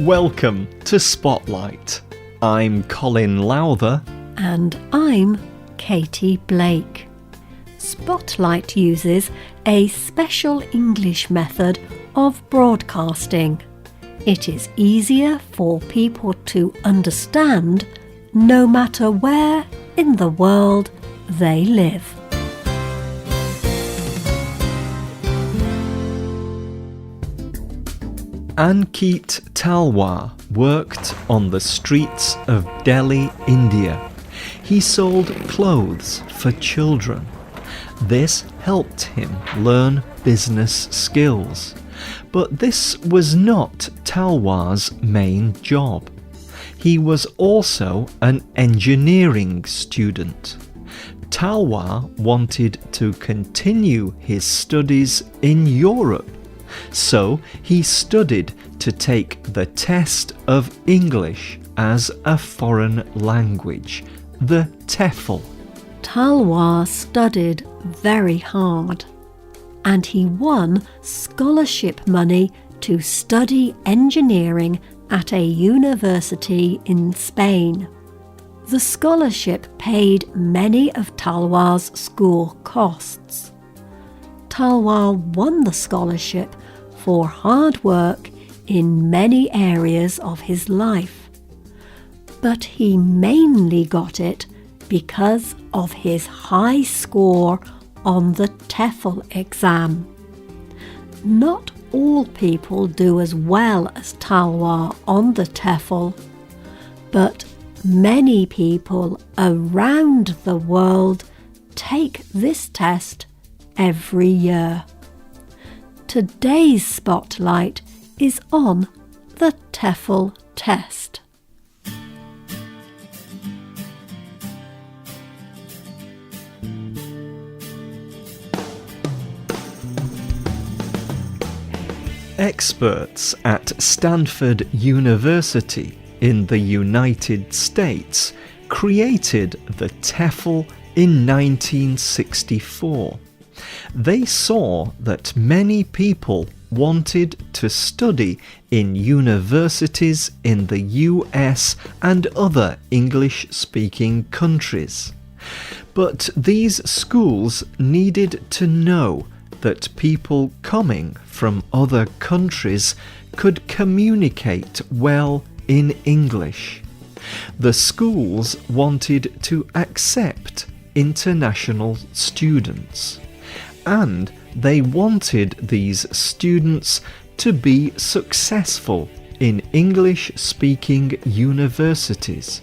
Welcome to Spotlight. I'm Colin Lowther. And I'm Katy Blake. Spotlight uses a special English method of broadcasting. It is easier for people to understand no matter where in the world they live. Ankit Talwar worked on the streets of Delhi, India. He sold clothes for children. This helped him learn business skills. But this was not Talwar's main job. He was also an engineering student. Talwar wanted to continue his studies in Europe. So he studied to take the test of English as a foreign language, the TOEFL. Talwar studied very hard, and he won scholarship money to study engineering at a university in Spain. The scholarship paid many of Talwar's school costs. Talwar won the scholarship for hard work in many areas of his life, but he mainly got it because of his high score on the TOEFL exam. Not all people do as well as Talwar on the TOEFL, but many people around the world take this test every year. Today's spotlight is on the TOEFL test. Experts at Stanford University in the United States created the TOEFL in 1964. They saw that many people wanted to study in universities in the US and other English-speaking countries. But these schools needed to know that people coming from other countries could communicate well in English. The schools wanted to accept international students, and they wanted these students to be successful in English-speaking universities.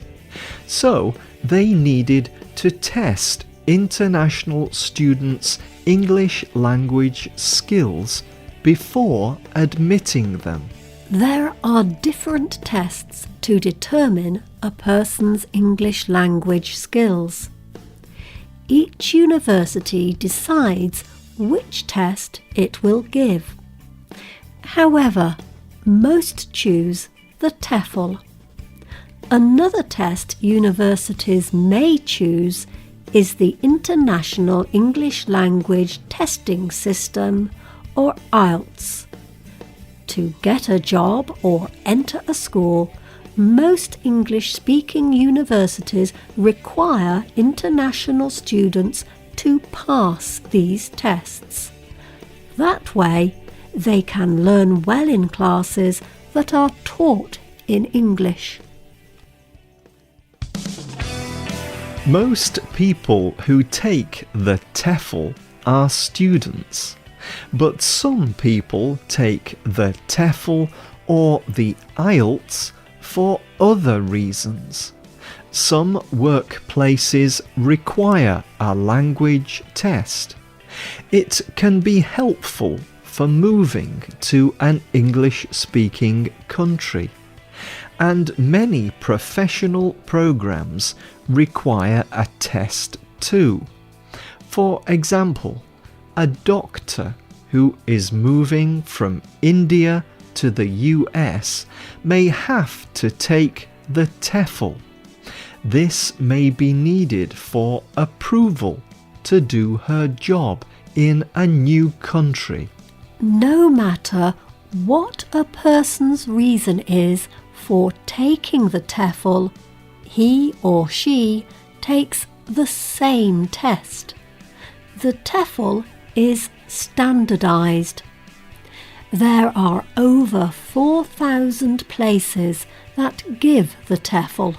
So they needed to test international students' English language skills before admitting them. There are different tests to determine a person's English language skills. Each university decides which test it will give. However, most choose the TOEFL. Another test universities may choose is the International English Language Testing System, or IELTS. To get a job or enter a school, most English-speaking universities require international students to pass these tests. That way, they can learn well in classes that are taught in English. Most people who take the TOEFL are students, but some people take the TOEFL or the IELTS for other reasons. Some workplaces require a language test. It can be helpful for moving to an English-speaking country. And many professional programs require a test too. For example, a doctor who is moving from India to the US may have to take the TOEFL. This may be needed for approval to do her job in a new country. No matter What a person's reason is for taking the TOEFL, he or she takes the same test. The TOEFL is standardised. There are over 4,000 places that give the TOEFL.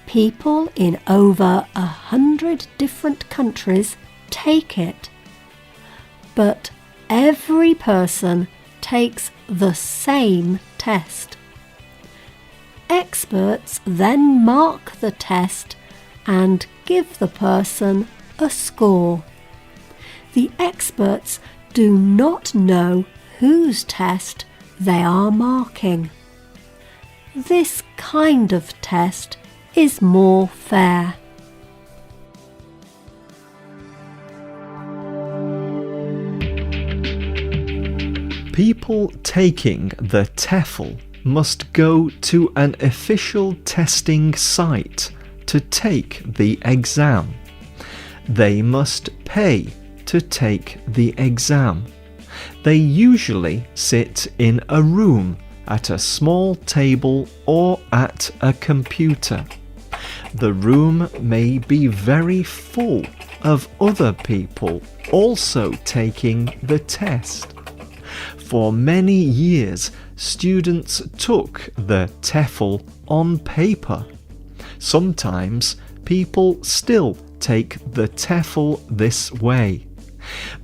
People in over 100 different countries take it. But every person takes the same test. Experts then mark the test and give the person a score. The experts do not know whose test they are marking. This kind of test is more fair. People taking the TOEFL must go to an official testing site to take the exam. They must pay to take the exam. They usually sit in a room at a small table or at a computer. The room may be very full of other people also taking the test. For many years, students took the TOEFL on paper. Sometimes people still take the TOEFL this way.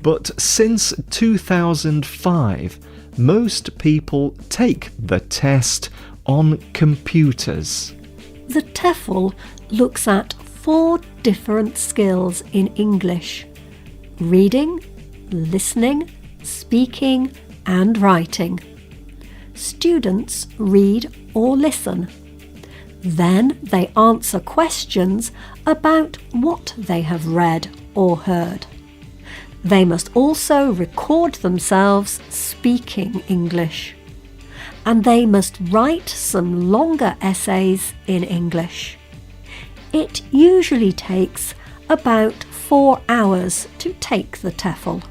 But since 2005, most people take the test on computers. The TOEFL looks at 4 different skills in English: reading, listening, speaking, and writing. Students read or listen. Then they answer questions about what they have read or heard. They must also record themselves speaking English. And they must write some longer essays in English. It usually takes about 4 hours to take the TOEFL.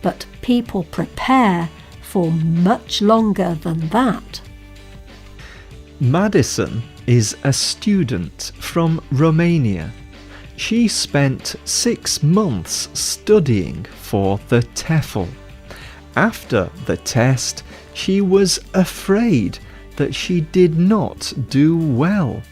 But people prepare for much longer than that. Madison is a student from Romania. She spent 6 months studying for the TOEFL. After the test, she was afraid that she did not do well.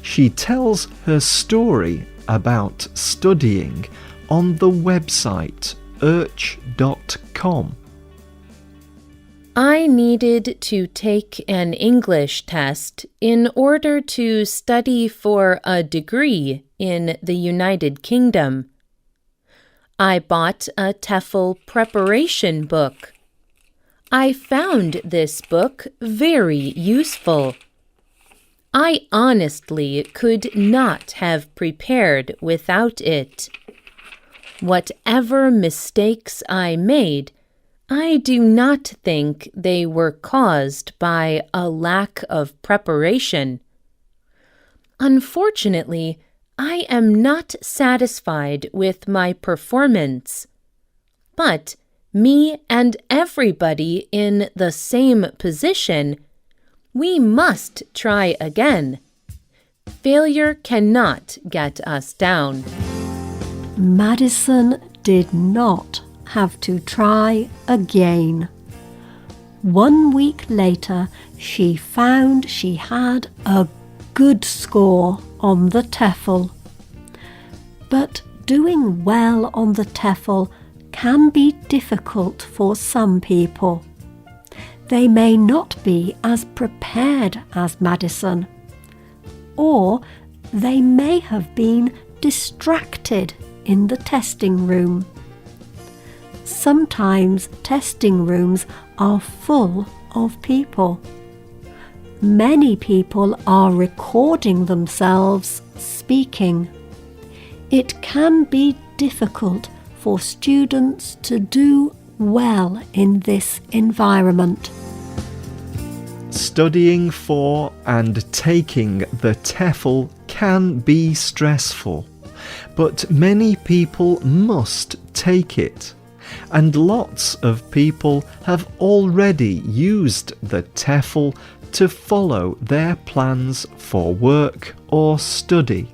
She tells her story about studying on the website urch.com. I needed to take an English test in order to study for a degree in the United Kingdom. I bought a TOEFL preparation book. I found this book very useful. I honestly could not have prepared without it. Whatever mistakes I made, I do not think they were caused by a lack of preparation. Unfortunately, I am not satisfied with my performance. But me and everybody in the same position, we must try again. Failure cannot get us down. Madison did not have to try again. 1 week later, she found she had a good score on the TOEFL. But doing well on the TOEFL can be difficult for some people. They may not be as prepared as Madison, or they may have been distracted in the testing room. Sometimes testing rooms are full of people. Many people are recording themselves speaking. It can be difficult for students to do well in this environment. Studying for and taking the TOEFL can be stressful, but many people must take it. and lots of people have already used the TOEFL to follow their plans for work or study.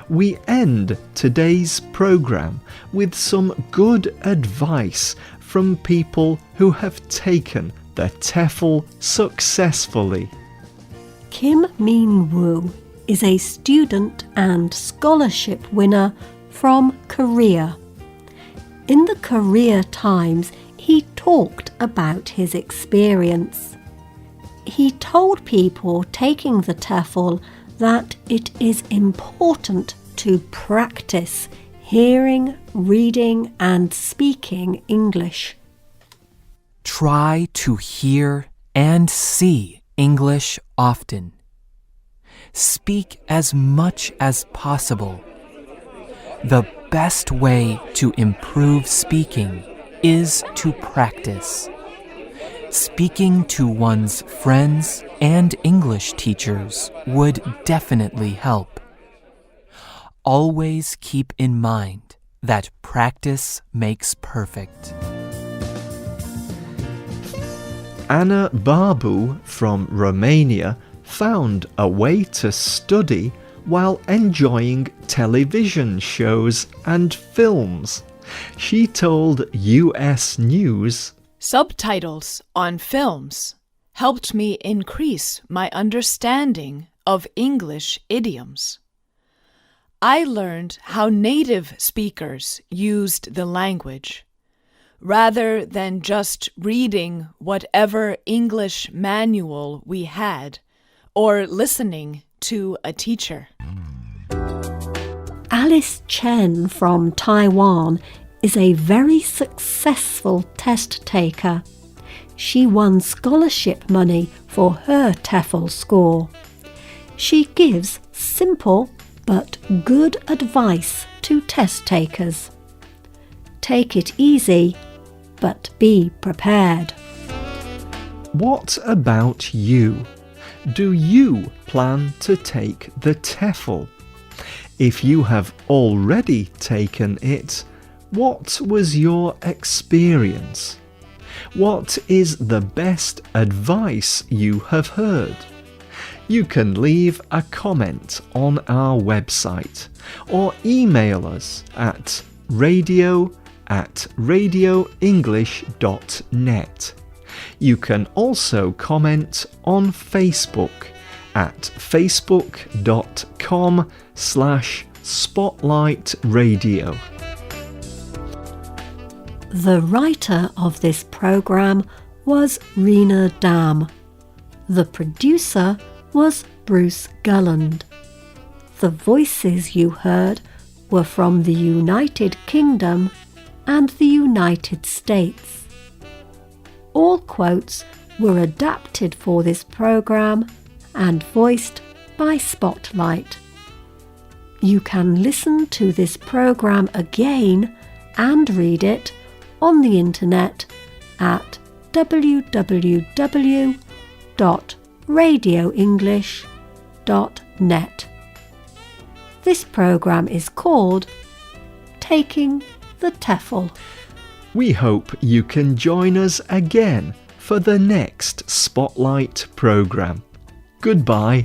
We end today's programme with some good advice from people who have taken the TOEFL successfully. Kim Min-woo is a student and scholarship winner from Korea. In the Korea Times, he talked about his experience. He told people taking the TOEFL that it is important to practice hearing, reading and speaking English. Try to hear and see English often. Speak as much as possible. The best way to improve speaking is to practice. Speaking to one's friends and English teachers would definitely help. Always keep in mind that practice makes perfect. Anna Barbu from Romania found a way to study while enjoying television shows and films. She told US News, "Subtitles on films helped me increase my understanding of English idioms. I learned how native speakers used the language, rather than just reading whatever English manual we had or listening to a teacher." Alice Chen from Taiwan is a very successful test taker. She won scholarship money for her TOEFL score. She gives simple but good advice to test takers. Take it easy, but be prepared. what about you? Do you plan to take the TOEFL? If you have already taken it, what was your experience? What is the best advice you have heard? You can leave a comment on our website or email us at radio@radioenglish.net. You can also comment on Facebook at facebook.com/spotlightradio. The writer of this programme was Rena Dam. The producer was Bruce Gulland. The voices you heard were from the United Kingdom and the United States. All quotes were adapted for this programme and voiced by Spotlight. You can listen to this programme again and read it on the internet at www.radioenglish.net. This programme is called Taking the TOEFL. We hope you can join us again for the next Spotlight programme. Goodbye.